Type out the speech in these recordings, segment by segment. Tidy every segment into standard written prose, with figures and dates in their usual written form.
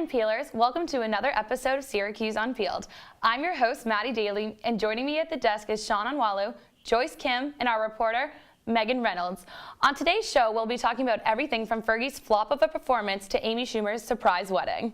Peelers, welcome to another episode of Syracuse Unpeeled. I'm your host, Madi Daly, and joining me at the desk is Sean Onwualu, Joyce Kim, and our reporter, Meagan Reynold. On today's show, we'll be talking about everything from Fergie's flop of a performance to Amy Schumer's surprise wedding.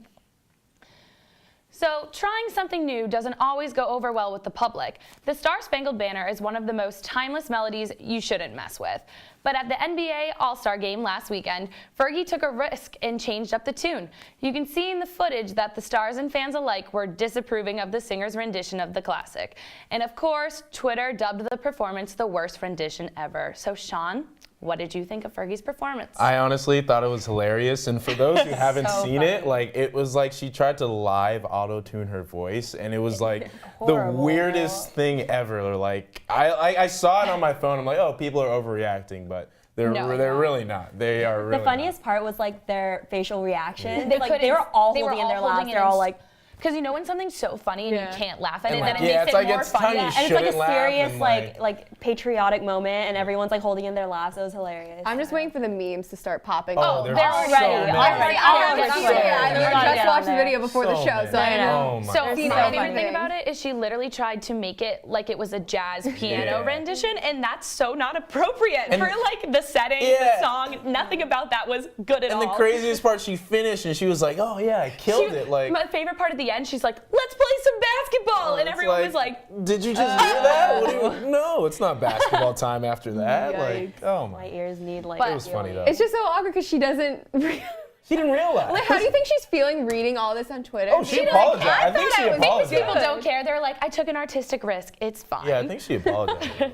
So, trying something new doesn't always go over well with the public. The Star-Spangled Banner is one of the most timeless melodies you shouldn't mess with. But at the NBA All-Star Game last weekend, Fergie took a risk and changed up the tune. You can see in the footage that the stars and fans alike were disapproving of the singer's rendition of the classic. And of course, Twitter dubbed the performance the worst rendition ever. So, Sean, what did you think of Fergie's performance? I honestly thought it was hilarious, and for those who haven't seen it, it was like she tried to live auto-tune her voice, and it was like the weirdest thing ever. Like I saw it on my phone. I'm like, oh, people are overreacting, but they're really not. They are really. The funniest part was like their facial reaction. They were all holding in their laughs. They're all like. Because you know when something's so funny and you can't laugh at it, then it makes it more funny. And it's like a serious, like patriotic moment, and everyone's like holding in their laughs. It was hilarious. I'm just waiting for the memes to start popping. Oh, they're already. I just watched the video before the show, so I know. So my favorite thing about it is she literally tried to make it like it was a jazz piano rendition, and that's so not appropriate for like the setting, the song. Nothing about that was good at all. And the craziest part, she finished and she was like, "Oh yeah, I killed it!" Like my favorite part at the end, she's like, "Let's play some basketball," and everyone was like, "Did you just hear that? No, it's not basketball time after that." Like, oh my ears need like. It was funny though. It's just so awkward because she doesn't. She didn't realize. Like, how do you think she's feeling reading all this on Twitter? Oh, she apologized. I think she apologized. People don't care. They're like, I took an artistic risk. It's fine. Yeah, I think she apologized.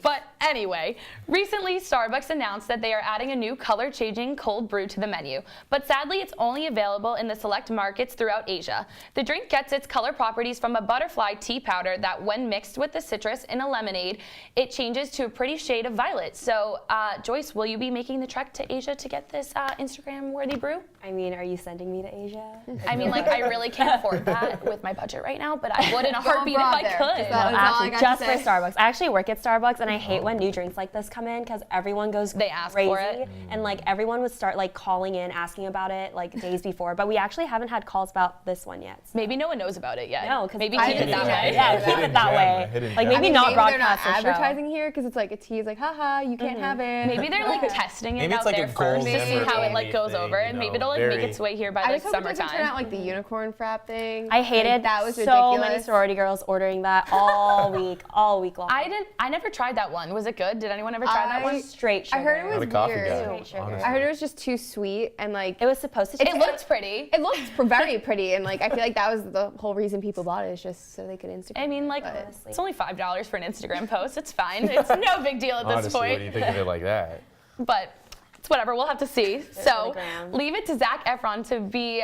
But anyway, recently Starbucks announced that they are adding a new color-changing cold brew to the menu. But sadly, it's only available in the select markets throughout Asia. The drink gets its color properties from a butterfly tea powder that, when mixed with the citrus in a lemonade, it changes to a pretty shade of violet. So, Joyce, will you be making the trek to Asia to get this Instagram-worthy brew? I mean, are you sending me to Asia? I mean, like, I really can't afford that with my budget right now, but I would in a heartbeat if I could. Just for Starbucks. I actually work at Starbucks, and I hate when new drinks like this come in because everyone goes they ask crazy, for it. And like everyone would start like calling in, asking about it like days before. But we actually haven't had calls about this one yet. So. Maybe no one knows about it yet. No, because maybe keep it that way. Yeah, keep it that way. Like maybe not broadcast they're not advertising here because it's like a tease, like haha, you can't have it. Maybe they're like testing it out there first to see how it like goes over, and maybe it'll like make its way here by like summertime. I just hope it doesn't turn out like the unicorn frap thing. I hated that was so many sorority girls ordering that all week long. I never tried that one. Was it good? Did anyone ever try that one? Straight sugar. I heard it was weird. Straight sugar. I heard it was just too sweet and like it was supposed to. It looked pretty. It looked very pretty, and like I feel like that was the whole reason people bought it, is just so they could Instagram. I mean, like it's only $5 for an Instagram post. It's fine. It's no big deal at this point. What do you think of it like that? But it's whatever. We'll have to see. So leave it to Zac Efron to be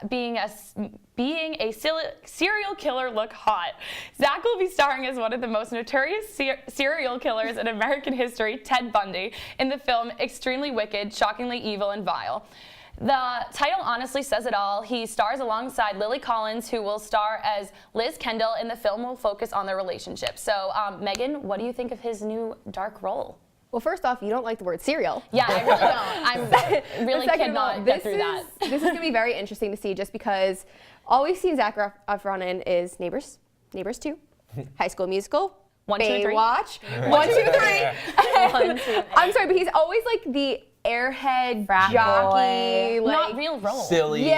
being a serial killer look hot. Zac will be starring as one of the most notorious serial killers in American history, Ted Bundy, in the film Extremely Wicked, Shockingly Evil, and Vile. The title honestly says it all. He stars alongside Lily Collins, who will star as Liz Kendall, and the film will focus on their relationship. So, Megan, what do you think of his new dark role? Well, first off, you don't like the word cereal. Yeah, I really don't. I really cannot get through that. This is going to be very interesting to see, just because all we've seen Zac Efron in is Neighbors, Neighbors 2, High School Musical, 1, 2, 3. Baywatch, 1, 2, 3. I'm sorry, but he's always like the airhead jockey, like, not real role. Silly just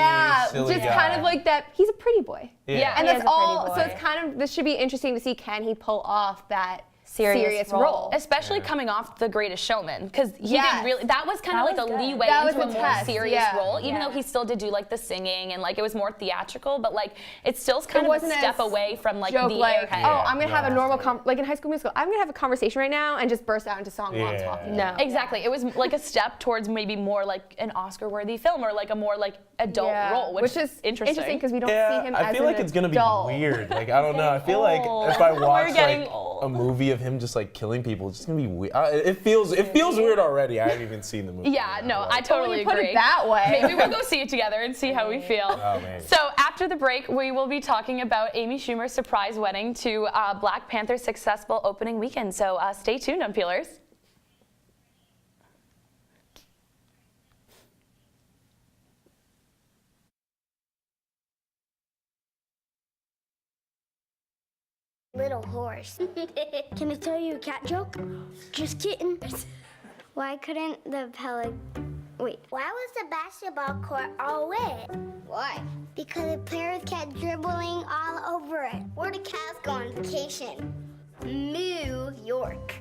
guy. kind of like that. He's a pretty boy. Yeah, and that's all. So it's kind of, this should be interesting to see, can he pull off that serious role. Especially coming off The Greatest Showman, because he didn't really, that was kind of like a leeway into a more serious role, even though he still did do like the singing and like it was more theatrical, but like it still's kind of a step away from like the airhead. Oh, I'm gonna have a normal, like in High School Musical, I'm gonna have a conversation right now and just burst out into song while I'm talking. No. Exactly. It was like a step towards maybe more like an Oscar-worthy film, or like a more like adult role, which is interesting because we don't see him as I feel like it's gonna be weird. Like, I don't know. I feel like if I watch like a movie of him just like killing people, it's just gonna be weird. It feels weird already. I haven't even seen the movie. Yeah, no, I totally agree. Put it that way. Maybe we'll go see it together and see how we feel. Oh, man. So after the break, we will be talking about Amy Schumer's surprise wedding to Black Panther's successful opening weekend. So stay tuned, Unpeelers. Little horse. Can I tell you a cat joke? Just kidding. Why couldn't the why was the basketball court all wet? Why? Because the players kept dribbling all over it. Where do cats go on vacation? New York.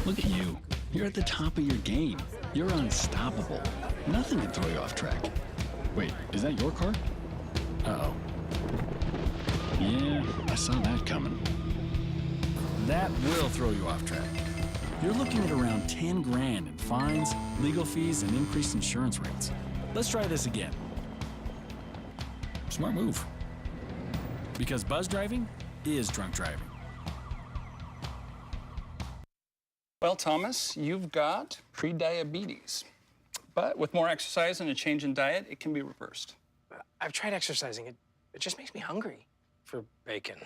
Look at you. You're at the top of your game. You're unstoppable. Nothing can throw you off track. Wait, is that your car? Uh-oh. Yeah, I saw that coming. That will throw you off track. You're looking at around 10 grand in fines, legal fees, and increased insurance rates. Let's try this again. Smart move. Because buzz driving is drunk driving. Well, Thomas, you've got pre-diabetes. But with more exercise and a change in diet, it can be reversed. I've tried exercising. It just makes me hungry for bacon.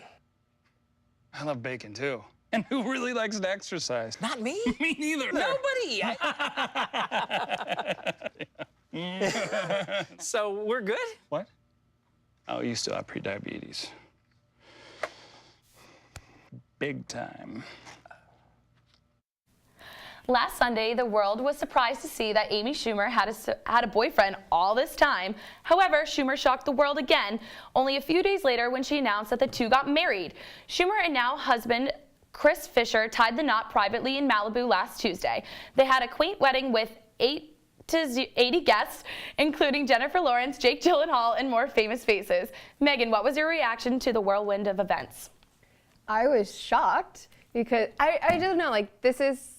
I love bacon, too. And who really likes to exercise? Not me. Me neither. Nobody. So we're good? What? Oh, you still have pre-diabetes. Big time. Last Sunday, the world was surprised to see that Amy Schumer had a boyfriend all this time. However, Schumer shocked the world again only a few days later when she announced that the two got married. Schumer and now husband Chris Fisher tied the knot privately in Malibu last Tuesday. They had a quaint wedding with 80 guests, including Jennifer Lawrence, Jake Gyllenhaal, and more famous faces. Megan, what was your reaction to the whirlwind of events? I was shocked because I don't know, like, this is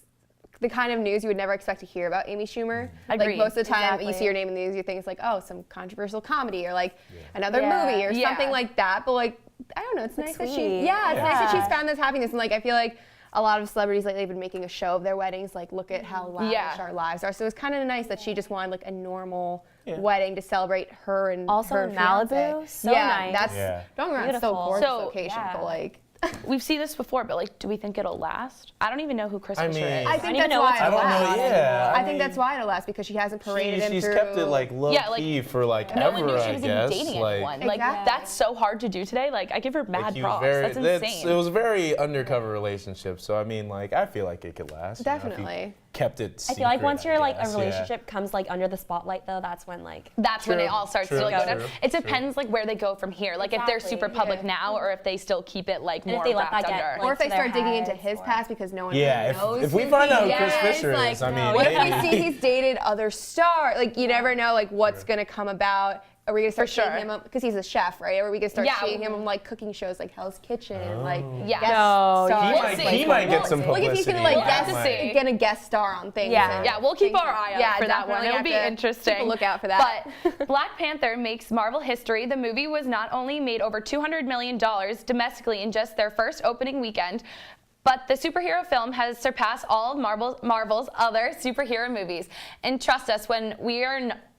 the kind of news you would never expect to hear about Amy Schumer. Agreed. Like, most of the time Exactly. you see her name in the news, you think it's like, oh, some controversial comedy or like another movie or something like that. But like, I don't know, it's nice that sweet. it's nice that she's found this happiness. And like, I feel like a lot of celebrities lately have been making a show of their weddings, like, look at how lavish our lives are. So it's kind of nice that she just wanted like a normal wedding to celebrate her and Also her in Malibu, fiance. so yeah, nice. That's don't get me wrong, it's so Beautiful. gorgeous So, location, but like. We've seen this before, but like, do we think it'll last? I don't even know who Chris Fisher is. I think even that's know why what's it'll I don't know, last. yeah. I think that's why it'll last, because she hasn't paraded him She's through. kept it like low key for like No ever, one knew she I was guess. even dating like, anyone. Like, that's so hard to do today. Like, I give her mad he was props. very- That's insane. It was a very undercover relationship, so I mean, like, I feel like it could last. you know, if he Definitely. kept it I secret, feel like once you're like a guess, relationship comes like under the spotlight though, that's when like That's when it all starts to like go down. true, It depends like where they go from here. Like if they're Exactly, super public now, or if they still keep it like And if more they let wrapped that get, under. like, Or if they to their start digging into heads, his or- past because no one Yeah, really knows. if we who find he out who is. Chris Fisher like, is, I no. mean, What if we maybe. see he's dated other stars? Like, you never know, like, what's going to come about. Are we going to start For seeing sure. him up? Because he's a chef, right? Are we going to start Yeah. seeing him on, like, cooking shows like Hell's Kitchen? Like, Yeah. guest No, stars? He might get some Like, if he's going to, publicity. like, have to see. get a guest star on things. Yeah. and Yeah, we'll keep things our like- eye out for that one. definitely It'll be have to interesting. Keep a lookout for that. But Black Panther makes Marvel history. The movie was not only made over $200 million domestically in just their first opening weekend, but the superhero film has surpassed all of Marvel's other superhero movies. And trust us, when we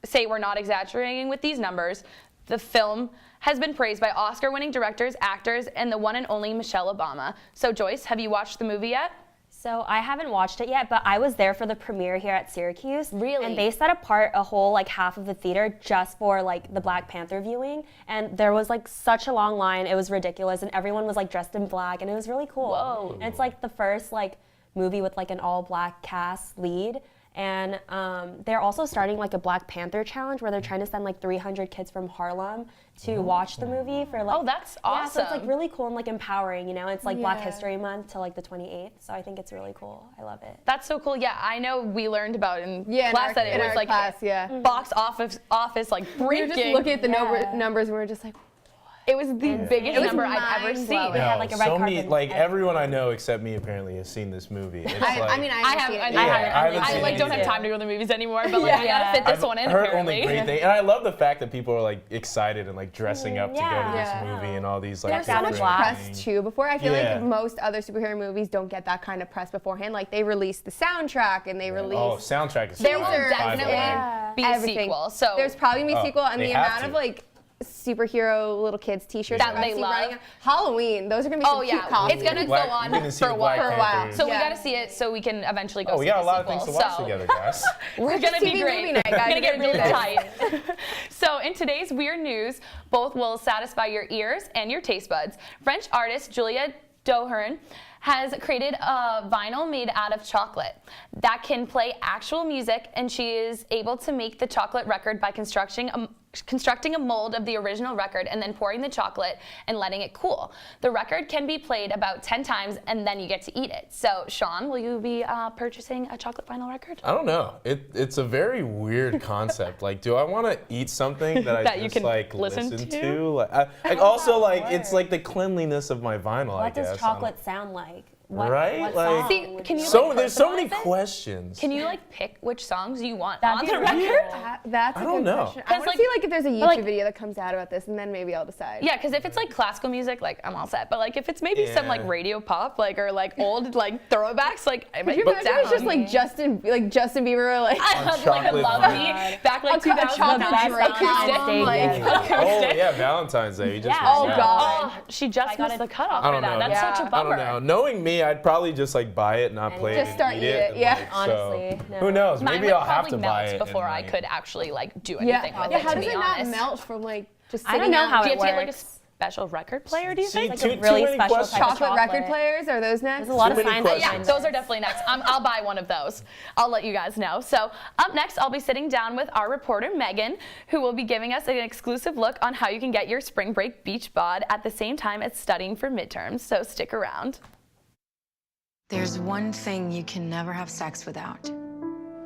say we're not exaggerating with these numbers, the film has been praised by Oscar-winning directors, actors, and the one and only Michelle Obama. So Joyce, have you watched the movie yet? So I haven't watched it yet, but I was there for the premiere here at Syracuse. Really? And they set apart a whole like half of the theater just for like the Black Panther viewing. And there was like such a long line. It was ridiculous. And everyone was like dressed in black and it was really cool. Whoa. And it's like the first like movie with like an all black cast lead. And they're also starting like a Black Panther challenge where they're trying to send like 300 kids from Harlem to watch the movie for like. Oh, that's Yeah, so it's awesome. like really cool and like empowering, you know? It's like Black History Month till like the 28th. So I think it's really cool. I love it. That's so cool. Yeah, I know we learned about in Yeah, class that it in was our like class, yeah. box office like We were breaking. just looking at the numbers and we were just like, It was the biggest It was number I've ever seen. mind-blowing. They had like a red so carpet many, and like everything. everyone I know except me apparently has seen this movie. It's I like, mean, I I haven't haven't. seen it I yet. haven't. I haven't I seen like it don't have either. time to go to the movies anymore. But like I gotta fit this one in. I've heard apparently. only great things, and I love the fact that people are like excited and like dressing up to go to Yeah. this movie and all these like There's so so much different Black. press things. too before. I feel Yeah. like most other superhero movies don't get that kind of press beforehand. Like they release the soundtrack and they release Oh, soundtrack is There will fire, by the definitely way. be a everything. sequel. So There's probably gonna be a sequel, and they the have amount of to. like superhero little kids t-shirts That they love. Halloween, those are gonna be some cute costumes. It's gonna go on for a while. So we Yeah. gotta see it so we can eventually go Oh, see we got the a lot of sequel. things to watch together, guys. We're gonna be TV great. movie night, guys. We're gonna We're get gonna do really this. tight. So in today's weird news, both will satisfy your ears and your taste buds. French artist Julia Dohern has created a vinyl made out of chocolate that can play actual music, and she is able to make the chocolate record by constructing a mold of the original record and then pouring the chocolate and letting it cool. The record can be played about 10 times and then you get to eat it. So Sean, will you be purchasing a chocolate vinyl record? I don't know. It's a very weird concept. Like, do I want to eat something that I That you just can like listen to? Like also like it's like the cleanliness of my vinyl. I What guess. does chocolate sound like? Right? What Like- song See, would can you you, So like, there's so many personalize it? questions. Can you like pick which songs you want That'd on be the really record? That's a I don't good know. question. I 'Cause, want like- to see like if there's a YouTube like- video that comes out about this, and then maybe I'll decide. Yeah, because if it's like classical music, like I'm all set. But like if it's maybe some like Yeah. radio pop, like or like old like throwbacks, like I might Could you put imagine down. it's just like Justin Bieber, like I love, like chocolate Love vinyl. Me back like a chocolate 2000 Drake acoustic. album, like Oh yeah, Valentine's Day. You just Yeah. oh missed god. Oh, she just missed the cutoff I for don't that. know. That's Yeah. such a I bummer. don't know. Knowing me, I'd probably just like buy it, not play Just it, start and eat eat it, it. yeah. Like, Honestly, so, no. who knows? Mine Maybe would I'll have probably to melt buy it before and, I like- could actually like do anything with Yeah, it. how to does be it not honest. melt from like just I don't sitting know out? how Do you it have to get like a works. special record player? Do you See, think? too, a really too many special questions. type of Chocolate record chocolate. players, are those next? There's a lot Too of many science questions. Yeah, behind those are this. definitely next. I'll buy one of those. I'll let you guys know. So up next, I'll be sitting down with our reporter, Meagan, who will be giving us an exclusive look on how you can get your spring break beach bod at the same time as studying for midterms. So stick around. There's one thing you can never have sex without.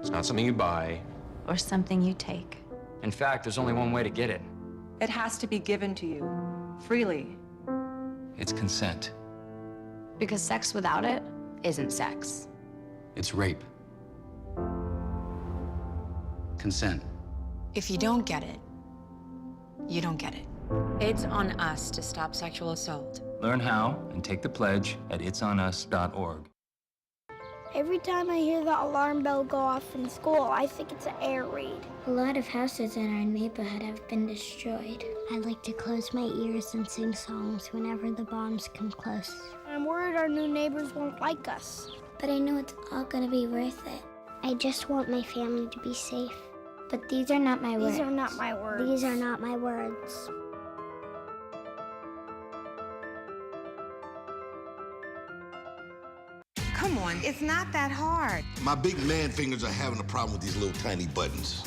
It's not something you buy. Or something you take. In fact, there's only one way to get it. It has to be given to you, freely. It's consent. Because sex without it isn't sex. It's rape. Consent. If you don't get it, you don't get it. It's on us to stop sexual assault. Learn how and take the pledge at itsonus.org. Every time I hear the alarm bell go off in school, I think it's an air raid. A lot of houses in our neighborhood have been destroyed. I like to close my ears and sing songs whenever the bombs come close. I'm worried our new neighbors won't like us. But I know it's all gonna be worth it. I just want my family to be safe. But these are not my words. These are not my words. These are not my words. Come on, it's not that hard. My big man fingers are having a problem with these little tiny buttons.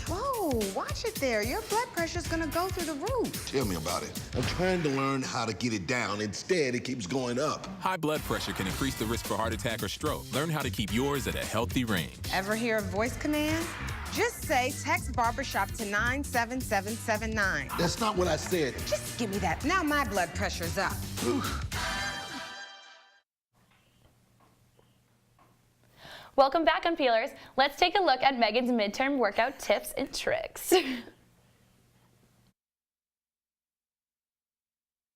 Whoa, watch it there. Your blood pressure's gonna go through the roof. Tell me about it. I'm trying to learn how to get it down. Instead, it keeps going up. High blood pressure can increase the risk for heart attack or stroke. Learn how to keep yours at a healthy range. Ever hear a voice command? Just say text barbershop to 97779. That's not what I said. Just give me that. Now my blood pressure's up. Welcome back on Peelers. Let's take a look at Meagan's midterm workout tips and tricks. Hey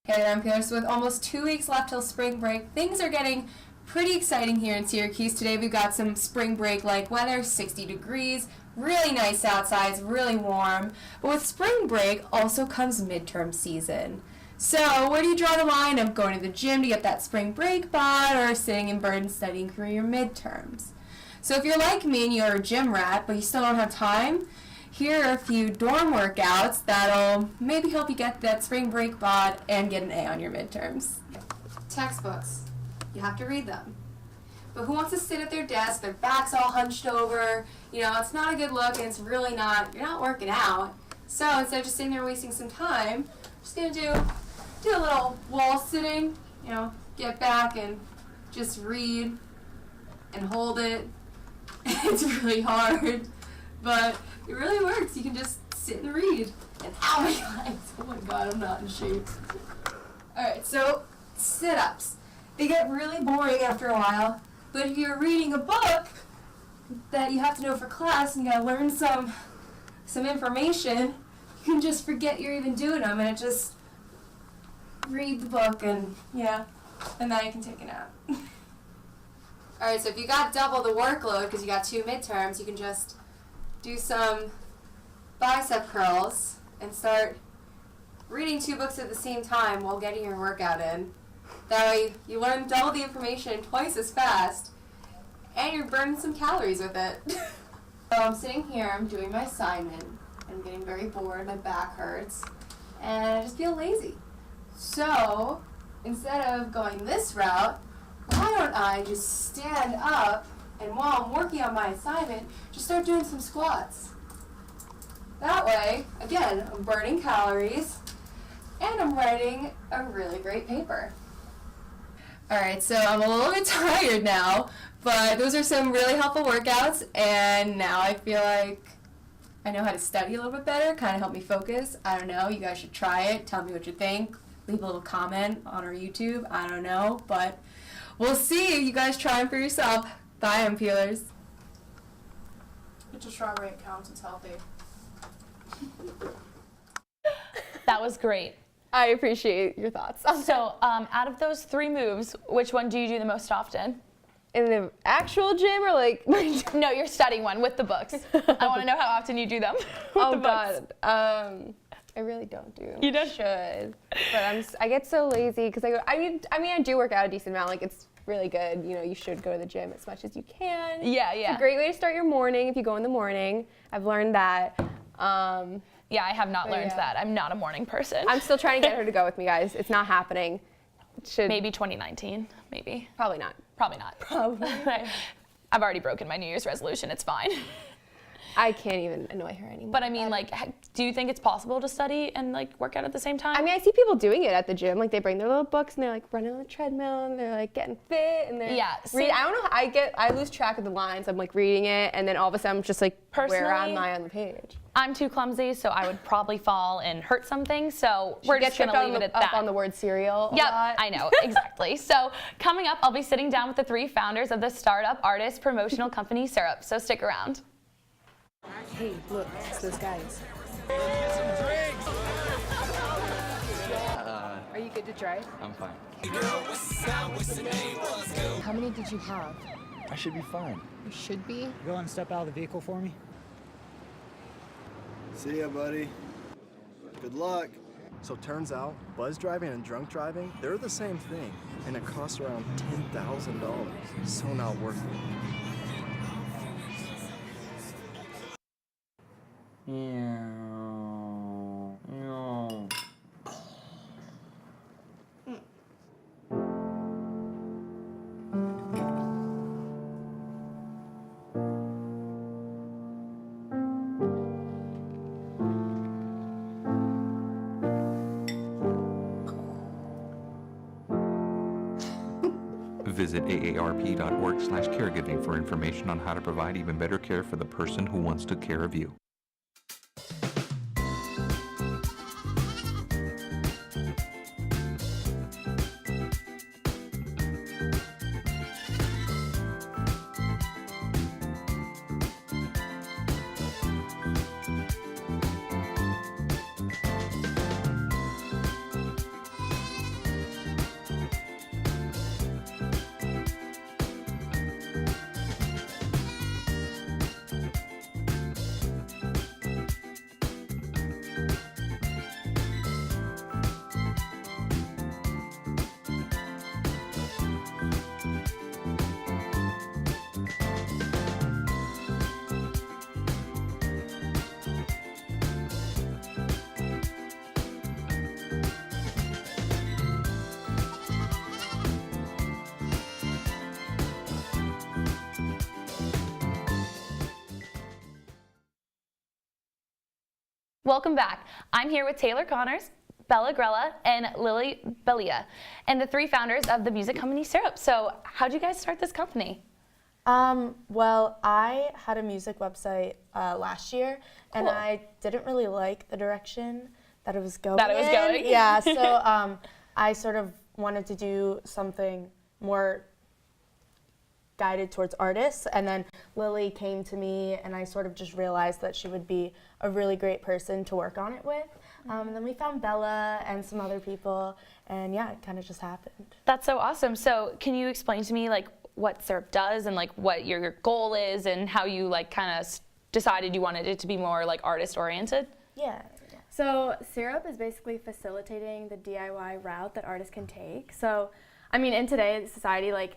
there, I'm Peelers. With almost 2 weeks left till spring break, things are getting pretty exciting here in Syracuse. Today we've got some spring break-like weather, 60 degrees, really nice outside, it's really warm. But with spring break also comes midterm season. So where do you draw the line of going to the gym to get that spring break bod or sitting in bed and studying for your midterms? So if you're like me and you're a gym rat but you still don't have time, here are a few dorm workouts that'll maybe help you get that spring break bod and get an A on your midterms. Textbooks. You have to read them. But who wants to sit at their desk, their back's all hunched over, you know, it's not a good look and it's really not, you're not working out. So instead of just sitting there wasting some time, I'm just gonna do a little wall sitting, you know, get back and just read and hold it. It's really hard, but it really works. You can just sit and read. And ow, my legs. Oh my god, I'm not in shape. Alright, so sit-ups. They get really boring after a while, but if you're reading a book that you have to know for class and you gotta learn some information, you can just forget you're even doing them and it just read the book and yeah, and then you can take a nap. Alright, so if you got double the workload because you got 2 midterms, you can just do some bicep curls and start reading 2 books at the same time while getting your workout in. That way you learn double the information twice as fast, and you're burning some calories with it. So I'm sitting here, I'm doing my assignment, I'm getting very bored, my back hurts, and I just feel lazy. So instead of going this route, why don't I just stand up and while I'm working on my assignment, just start doing some squats. That way, again, I'm burning calories and I'm writing a really great paper. Alright, so I'm a little bit tired now, but those are some really helpful workouts, and now I feel like I know how to study a little bit better, kind of help me focus. I don't know, you guys should try it, tell me what you think, leave a little comment on our YouTube, I don't know, but we'll see. You guys try them for yourself. Bye, M-Peelers. It's a strawberry, it counts, it's healthy. That was great. I appreciate your thoughts. So, out of those 3 moves, which one do you do the most often? In the actual gym or like? No, you're studying one with the books. I want to know how often you do them. Oh God. I really don't do. You don't? Should. But I get so lazy because I do work out a decent amount. Like it's really good. You know, you should go to the gym as much as you can. Yeah, yeah. It's a great way to start your morning if you go in the morning. I've learned that. Yeah, I have not learned that. I'm not a morning person. I'm still trying to get her to go with me, guys. It's not happening. Maybe 2019, maybe. Probably not. Probably not. Probably. I've already broken my New Year's resolution. It's fine. I can't even annoy her anymore. But I mean, like, do you think it's possible to study and like work out at the same time? I mean, I see people doing it at the gym. Like they bring their little books and they're like running on the treadmill and they're like getting fit and they're I don't know. I lose track of the lines. I'm like reading it and then all of a sudden I'm just like, where am I on the page? I'm too clumsy, so I would probably fall and hurt something. So we're just gonna leave it at that. Up on the word cereal. Yep, I know exactly. So coming up, I'll be sitting down with the 3 founders of the startup artist promotional company Syrup. So stick around. Hey, look, it's those guys. Are you good to drive? I'm fine. How many did you have? I should be fine. You should be. Go and step out of the vehicle for me. See ya, buddy. Good luck. So turns out, buzz driving and drunk driving, they're the same thing, and it costs around $10,000. So not worth it. Visit aarp.org/caregiving for information on how to provide even better care for the person who wants to care of you. Welcome back. I'm here with Taylor Connors, Bella Grella, and Lily Belia, and the 3 founders of the music company Syrup. So how'd you guys start this company? Well, I had a music website last year, and I didn't really like the direction that it was going in. Yeah, so I sort of wanted to do something more guided towards artists, and then Lily came to me and I sort of just realized that she would be a really great person to work on it with. And then we found Bella and some other people, and yeah, it kind of just happened. That's so awesome. So can you explain to me like what Syrup does and like what your goal is and how you like kind of decided you wanted it to be more like artist oriented? Yeah. So Syrup is basically facilitating the DIY route that artists can take. So, I mean, in today's society, like,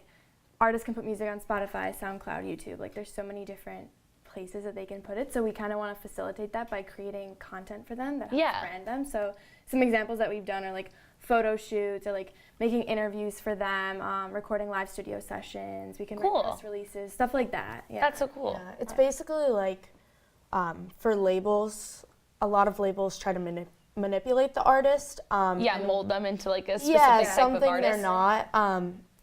artists can put music on Spotify, SoundCloud, YouTube. Like, there's so many different places that they can put it. So we kind of want to facilitate that by creating content for them that helps brand them. So some examples that we've done are like photo shoots or like making interviews for them, recording live studio sessions. We can write press releases, stuff like that. Yeah. That's so cool. Yeah, it's basically like for labels, a lot of labels try to manipulate the artist. Mold them into like a specific type something of artist. they're not.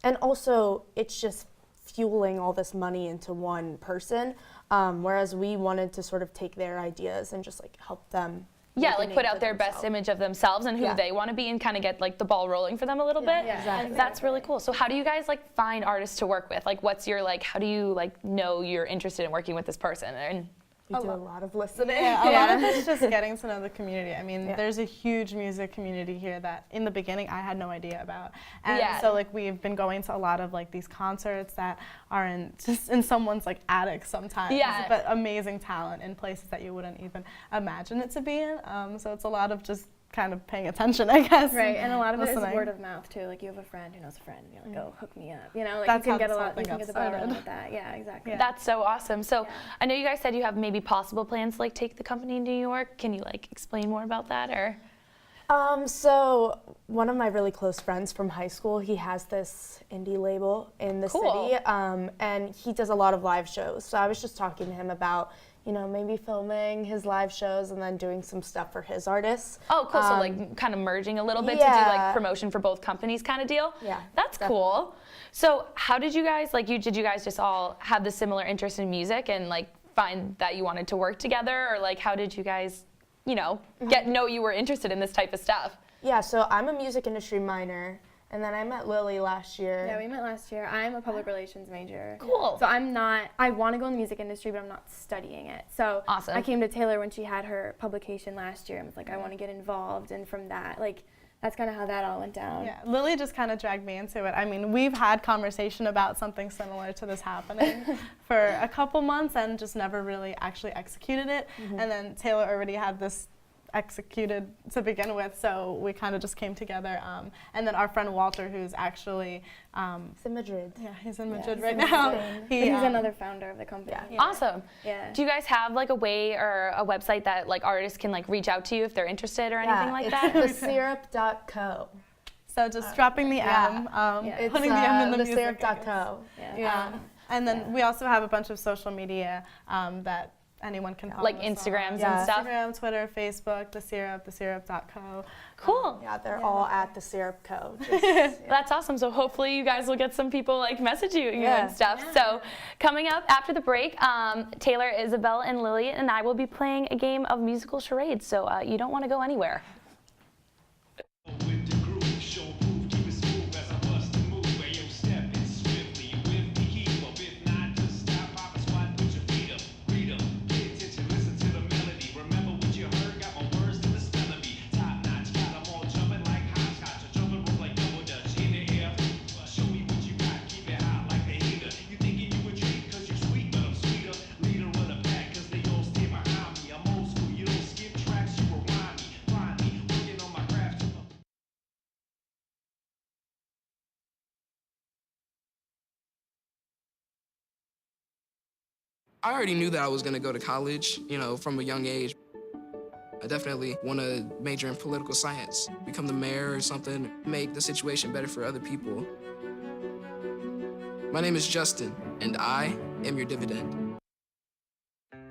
And also, it's just fueling all this money into one person, whereas we wanted to sort of take their ideas and just like help them. Yeah, like put out their best image of themselves and who they want to be and kind of get like the ball rolling for them a little bit. Yeah, exactly. That's really cool. So how do you guys like find artists to work with? Like what's your like, how do you like know you're interested in working with this person? And we do a lot of listening. Yeah, a lot of it's just getting to know the community. I mean, there's a huge music community here that in the beginning I had no idea about. And so like we've been going to a lot of like these concerts that are just in someone's like attic sometimes. Yeah. But amazing talent in places that you wouldn't even imagine it to be in. So it's a lot of just kind of paying attention, I guess. Right, and a lot of it is word of mouth too. Like you have a friend who knows a friend, and you're like, oh, hook me up. You know, like That's you how can get this a whole lot. thing You can got get the ball rolling started. with that. Yeah, exactly. That's so awesome. So I know you guys said you have maybe possible plans to like take the company in New York. Can you like explain more about that or? So one of my really close friends from high school, he has this indie label in the city, and he does a lot of live shows. So I was just talking to him about, you know, maybe filming his live shows and then doing some stuff for his artists. Oh, cool. So like kind of merging a little bit to do like promotion for both companies kind of deal? Yeah. That's cool. So how did you guys, like did you guys just all have the similar interest in music and like find that you wanted to work together? Or like how did you guys, you know, know you were interested in this type of stuff? Yeah, so I'm a music industry minor. And then I met Lily last year. Yeah, we met last year. I'm a public relations major. Cool. So I want to go in the music industry, but I'm not studying it. So awesome. I came to Taylor when she had her publication last year and was like, I want to get involved. And from that, like, that's kind of how that all went down. Yeah, Lily just kind of dragged me into it. I mean, we've had conversation about something similar to this happening for a couple months and just never really actually executed it. And then Taylor already had this executed to begin with, so we kind of just came together. And then our friend Walter, who's actually he's in Madrid. Yeah, he's in Madrid right now. He's another founder of the company. Yeah. Awesome. Yeah. Do you guys have like a way or a website that like artists can like reach out to you if they're interested or anything like that? thesyrup.co. So just dropping the M, putting the M in the music. thesyrup.co. Yeah. And then we also have a bunch of social media that anyone can follow. Like Instagrams and stuff? Instagram, Twitter, Facebook, The Syrup, thesyrup.co. Cool. Yeah, they're all at The Syrup Co. That's awesome. So hopefully you guys will get some people like messaging you and stuff. So coming up after the break, Taylor, Isabel, and Lily and I will be playing a game of musical charades. So you don't want to go anywhere. I already knew that I was gonna go to college, you know, from a young age. I definitely want to major in political science, become the mayor or something, make the situation better for other people. My name is Justin, and I am your dividend.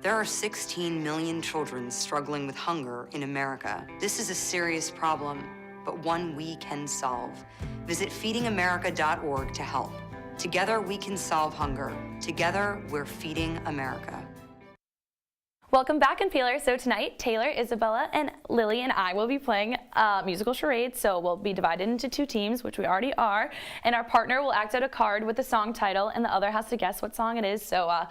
There are 16 million children struggling with hunger in America. This is a serious problem, but one we can solve. Visit feedingamerica.org to help. Together we can solve hunger. Together we're feeding America. Welcome back in Peeler. So tonight, Taylor, Isabella, and Lily and I will be playing musical charades. So we'll be divided into two teams, which we already are. And our partner will act out a card with the song title, and the other has to guess what song it is. So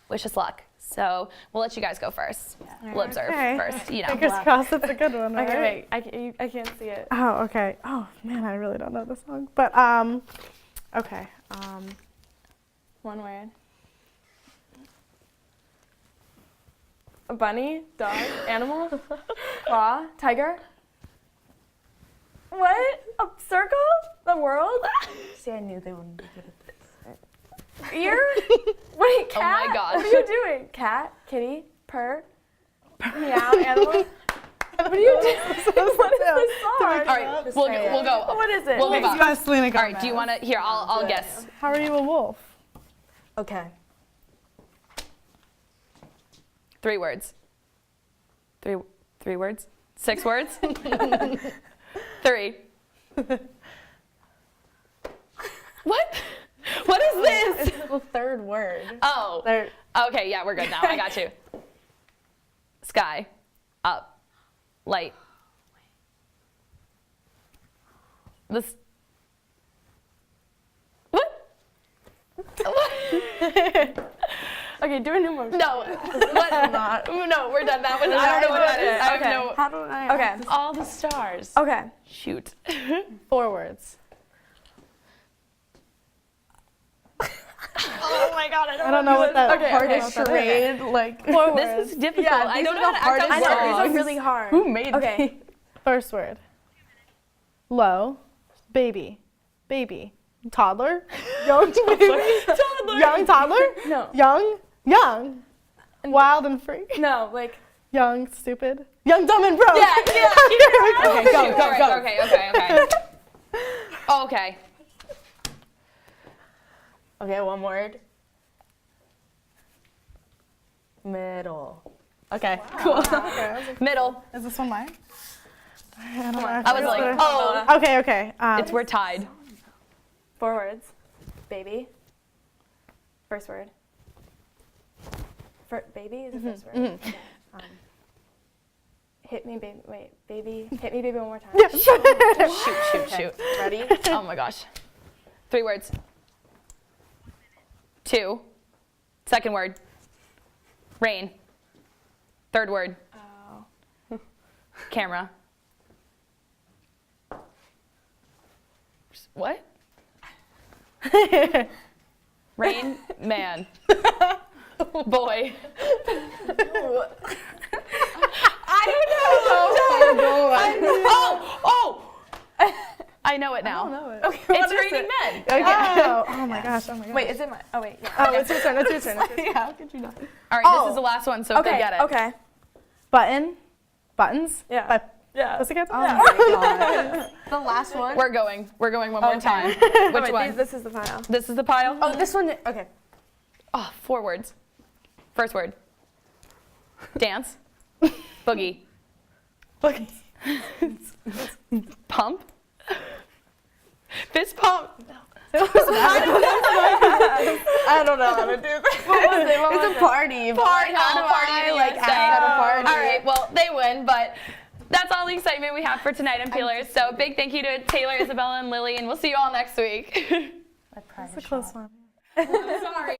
wish us luck. So we'll let you guys go first. We'll observe first. You know. Fingers crossed, it's a good one, right? Okay, wait, I can't see it. Oh, okay. Oh, man, I really don't know the song. But, okay. One word. A bunny, dog, animal, claw, tiger. What? A circle? The world? See, I knew they wouldn't be good at this. Ear? Wait, cat? Oh my gosh. What are you doing? Cat, kitty, purr, meow, animal. What are you doing? What is this song? All right, we'll go. What is it? We'll move on. Selena Gomez. All right, do you want to? Here, I'll guess. How are you a wolf? Okay. 3 words. 3 words? 6 words? 3. What? What is this? It's the 3rd word. Oh. Okay, yeah, we're good now. I got you. Sky. Up. Light. This. What? Okay, do a new one. No. What? No, we're done. That one. I don't know what that is. I have no. How do I? Okay. All the stars. Okay. Shoot. 4 words. Oh my god, I don't know what that hardest charade like. 4 words. This is difficult. Yeah, I don't know the how to act hardest out songs. songs. These are really hard. Who made Okay. 1st word. Low. Baby. Baby. Toddler. Young baby. Toddler. Young toddler. No. Young. Wild and free. No, like. Young, stupid. Young, dumb, and broke. Yeah. Okay, go. Okay. Okay. Okay, 1 word. Middle. Okay, Cool. Okay. Middle. Is this one mine? I was like, oh. Okay. We're tied. 4 words. Baby. 1st word. Baby is the 1st word. Okay. Hit me, baby. Wait, baby. Hit me, baby, one more time. Yeah. Shoot. Ready? Oh my gosh. 3 words. 2. 2nd word. Rain. 3rd word. Oh. Camera. What? Rain Man. Boy. I don't know. I know it now. I don't know it. Okay, it's Raining Men. Okay. Oh my gosh. Wait, is it mine? Oh wait. Yeah. Oh, it's your turn. Yeah, how could you not? All right, this is the last one, so Okay. go get it. Okay. Buttons. Yeah. Yeah. Pussycats. Oh my god. The last one. We're going one more time. Which one? This is the pile. This is the pile? Oh, this one. Okay. Oh, 4 words. 1st word. Dance. Boogie. Pump. Fist pump. I don't know how to do that. What was it? It's a party. Party. How do I like act at a party? All right, well, they win, but that's all the excitement we have for tonight in Peelers. So big thank you to Taylor, Isabella, and Lily, and we'll see you all next week. That's a close one. Sorry.